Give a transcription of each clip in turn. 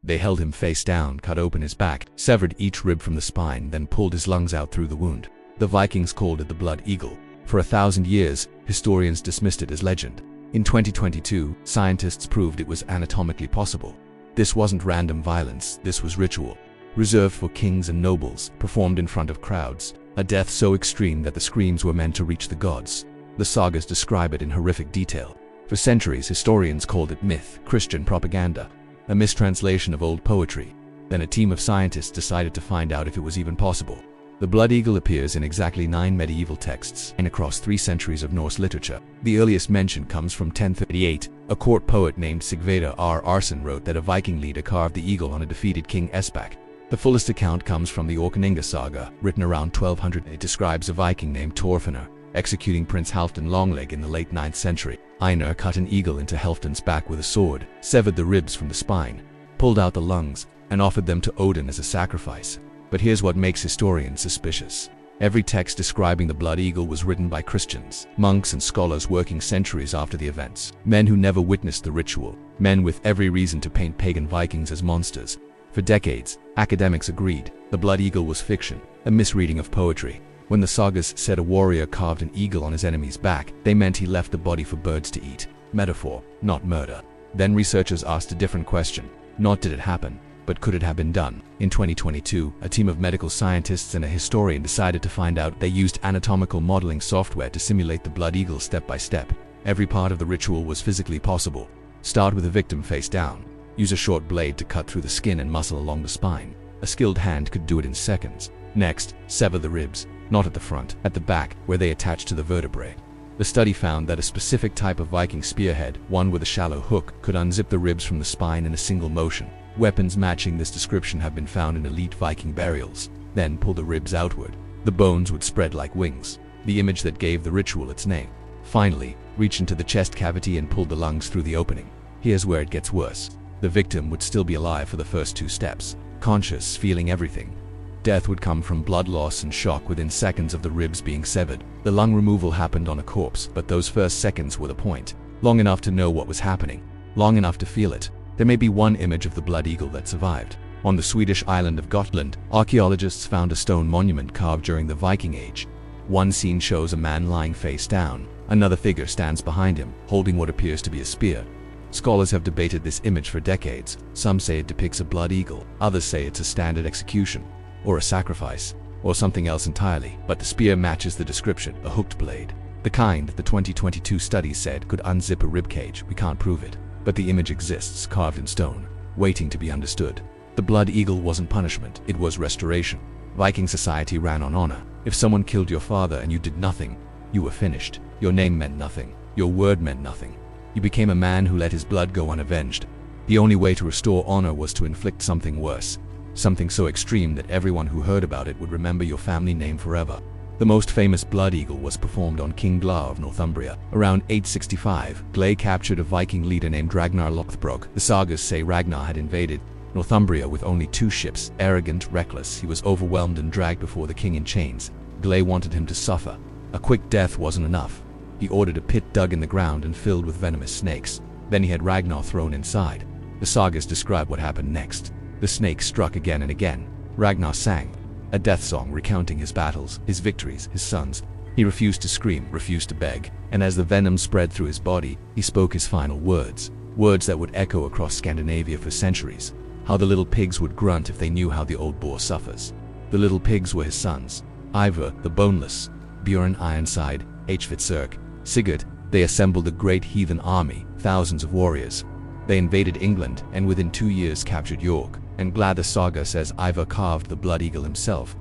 They held him face down, cut open his back, severed each rib from the spine, then pulled his lungs out through the wound. The Vikings called it the Blood Eagle. For 1,000 years, historians dismissed it as legend. In 2022, scientists proved it was anatomically possible. This wasn't random violence, this was ritual. Reserved for kings and nobles, performed in front of crowds. A death so extreme that the screams were meant to reach the gods. The sagas describe it in horrific detail. For centuries, historians called it myth, Christian propaganda, a mistranslation of old poetry. Then a team of scientists decided to find out if it was even possible. The Blood Eagle appears in exactly 9 medieval texts and across 3 centuries of Norse literature. The earliest mention comes from 1038. A court poet named Sigveda R. Arson wrote that a Viking leader carved the eagle on a defeated King Ælla. The fullest account comes from the Orkneyinga saga, written around 1200. It describes a Viking named Thorfinnr executing Prince Halfdan Longleg in the late 9th century. Einar cut an eagle into Halfdan's back with a sword, severed the ribs from the spine, pulled out the lungs, and offered them to Odin as a sacrifice. But here's what makes historians suspicious. Every text describing the Blood Eagle was written by Christians, monks and scholars working centuries after the events. Men who never witnessed the ritual. Men with every reason to paint pagan Vikings as monsters. For decades, academics agreed the Blood Eagle was fiction, a misreading of poetry. When the sagas said a warrior carved an eagle on his enemy's back, they meant he left the body for birds to eat. Metaphor, not murder. Then researchers asked a different question. Not did it happen, but could it have been done? In 2022, a team of medical scientists and a historian decided to find out. They used anatomical modeling software to simulate the Blood Eagle step by step. Every part of the ritual was physically possible. Start with the victim face down. Use a short blade to cut through the skin and muscle along the spine. A skilled hand could do it in seconds. Next, sever the ribs, not at the front, at the back, where they attach to the vertebrae. The study found that a specific type of Viking spearhead, one with a shallow hook, could unzip the ribs from the spine in a single motion. Weapons matching this description have been found in elite Viking burials. Then pull the ribs outward. The bones would spread like wings, the image that gave the ritual its name. Finally, reach into the chest cavity and pull the lungs through the opening. Here's where it gets worse. The victim would still be alive for the first 2 steps, conscious, feeling everything. Death would come from blood loss and shock within seconds of the ribs being severed. The lung removal happened on a corpse, but those first seconds were the point. Long enough to know what was happening, long enough to feel it. There may be one image of the Blood Eagle that survived. On the Swedish island of Gotland, archaeologists found a stone monument carved during the Viking Age. One scene shows a man lying face down. Another figure stands behind him, holding what appears to be a spear. Scholars have debated this image for decades. Some say it depicts a blood eagle, others say it's a standard execution, or a sacrifice, or something else entirely. But the spear matches the description, a hooked blade. The kind the 2022 study said could unzip a ribcage. We can't prove it, but the image exists, carved in stone, waiting to be understood. The Blood Eagle wasn't punishment, it was restoration. Viking society ran on honor. If someone killed your father and you did nothing, you were finished. Your name meant nothing. Your word meant nothing. You became a man who let his blood go unavenged. The only way to restore honor was to inflict something worse, something so extreme that everyone who heard about it would remember your family name forever. The most famous Blood Eagle was performed on King Ælla of Northumbria. Around 865, Ælla captured a Viking leader named Ragnar Lothbrok. The sagas say Ragnar had invaded Northumbria with only 2 ships. Arrogant, reckless, he was overwhelmed and dragged before the king in chains. Ælla wanted him to suffer. A quick death wasn't enough. He ordered a pit dug in the ground and filled with venomous snakes. Then he had Ragnar thrown inside. The sagas describe what happened next. The snakes struck again and again. Ragnar sang a death song recounting his battles, his victories, his sons. He refused to scream, refused to beg, and as the venom spread through his body, he spoke his final words. Words that would echo across Scandinavia for centuries. How the little pigs would grunt if they knew how the old boar suffers. The little pigs were his sons. Ivar, the boneless, Bjorn Ironside, Hvitserk, Sigurd. They assembled a great heathen army, thousands of warriors. They invaded England and within 2 years captured York. And Glad the saga says Ivar carved the Blood Eagle himself.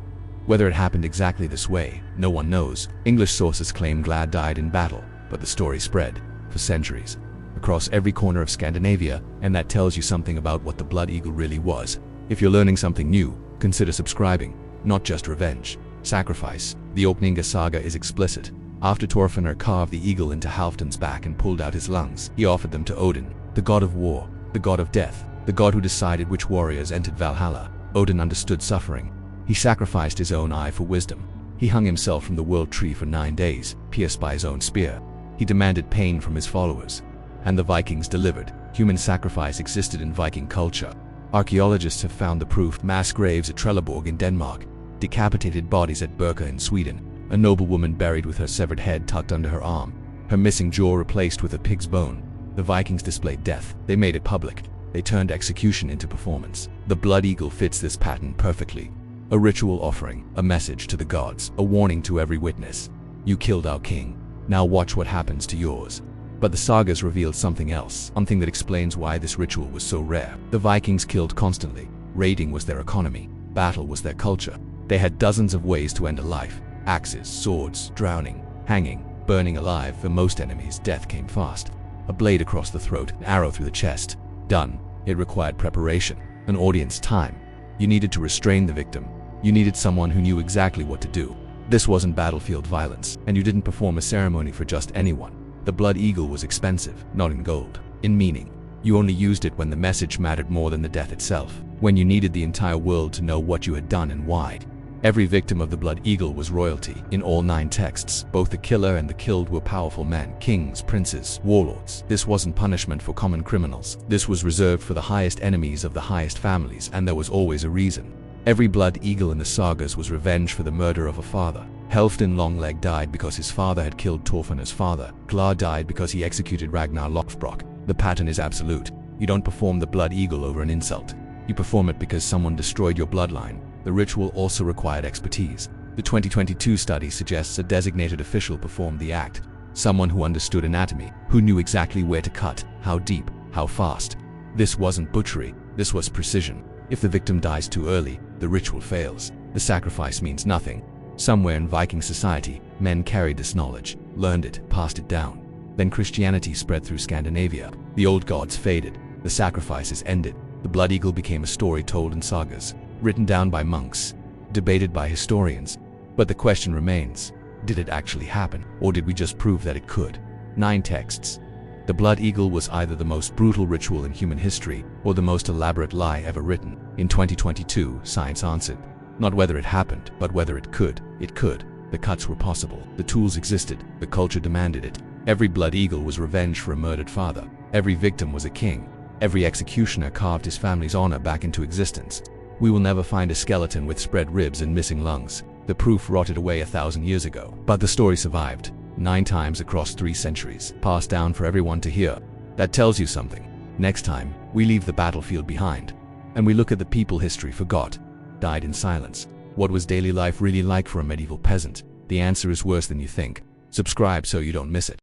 Whether it happened exactly this way, no one knows. English sources claim Glad died in battle, but the story spread for centuries across every corner of Scandinavia, and that tells you something about what the Blood Eagle really was. If you're learning something new, consider subscribing. Not just revenge, sacrifice. The Orkneyinga saga is explicit. After Thorfinnr carved the eagle into Halfdan's back and pulled out his lungs, he offered them to Odin, the god of war, the god of death, the god who decided which warriors entered Valhalla. Odin understood suffering. He sacrificed his own eye for wisdom. He hung himself from the world tree for 9 days, pierced by his own spear. He demanded pain from his followers. And the Vikings delivered. Human sacrifice existed in Viking culture. Archaeologists have found the proof: mass graves at Trelleborg in Denmark, decapitated bodies at Birka in Sweden, a noblewoman buried with her severed head tucked under her arm, her missing jaw replaced with a pig's bone. The Vikings displayed death. They made it public. They turned execution into performance. The blood eagle fits this pattern perfectly. A ritual offering, a message to the gods, a warning to every witness. You killed our king. Now watch what happens to yours. But the sagas revealed something else, something that explains why this ritual was so rare. The Vikings killed constantly. Raiding was their economy. Battle was their culture. They had dozens of ways to end a life: axes, swords, drowning, hanging, burning alive. For most enemies, death came fast. A blade across the throat, an arrow through the chest. Done. It required preparation, an audience, time. You needed to restrain the victim. You needed someone who knew exactly what to do. This wasn't battlefield violence, and you didn't perform a ceremony for just anyone. The blood eagle was expensive, not in gold, in meaning. You only used it when the message mattered more than the death itself, when you needed the entire world to know what you had done and why. Every victim of the blood eagle was royalty. In all 9 texts, both the killer and the killed were powerful men, kings, princes, warlords. This wasn't punishment for common criminals. This was reserved for the highest enemies of the highest families, and there was always a reason. Every blood eagle in the sagas was revenge for the murder of a father. Helftin Longleg died because his father had killed Thorfinn's father. Klar died because he executed Ragnar Lothbrok. The pattern is absolute. You don't perform the blood eagle over an insult. You perform it because someone destroyed your bloodline. The ritual also required expertise. The 2022 study suggests a designated official performed the act. Someone who understood anatomy, who knew exactly where to cut, how deep, how fast. This wasn't butchery, this was precision. If the victim dies too early, the ritual fails. The sacrifice means nothing. Somewhere in Viking society, men carried this knowledge, learned it, passed it down. Then Christianity spread through Scandinavia. The old gods faded. The sacrifices ended. The blood eagle became a story told in sagas, written down by monks, debated by historians. But the question remains, did it actually happen, or did we just prove that it could? 9 texts. The blood eagle was either the most brutal ritual in human history, or the most elaborate lie ever written. In 2022, science answered. Not whether it happened, but whether it could. It could. The cuts were possible. The tools existed. The culture demanded it. Every blood eagle was revenge for a murdered father. Every victim was a king. Every executioner carved his family's honor back into existence. We will never find a skeleton with spread ribs and missing lungs. The proof rotted away 1,000 years ago. But the story survived. 9 times across 3 centuries, passed down for everyone to hear. That tells you something. Next time, we leave the battlefield behind, and we look at the people history forgot, died in silence. What was daily life really like for a medieval peasant? The answer is worse than you think. Subscribe so you don't miss it.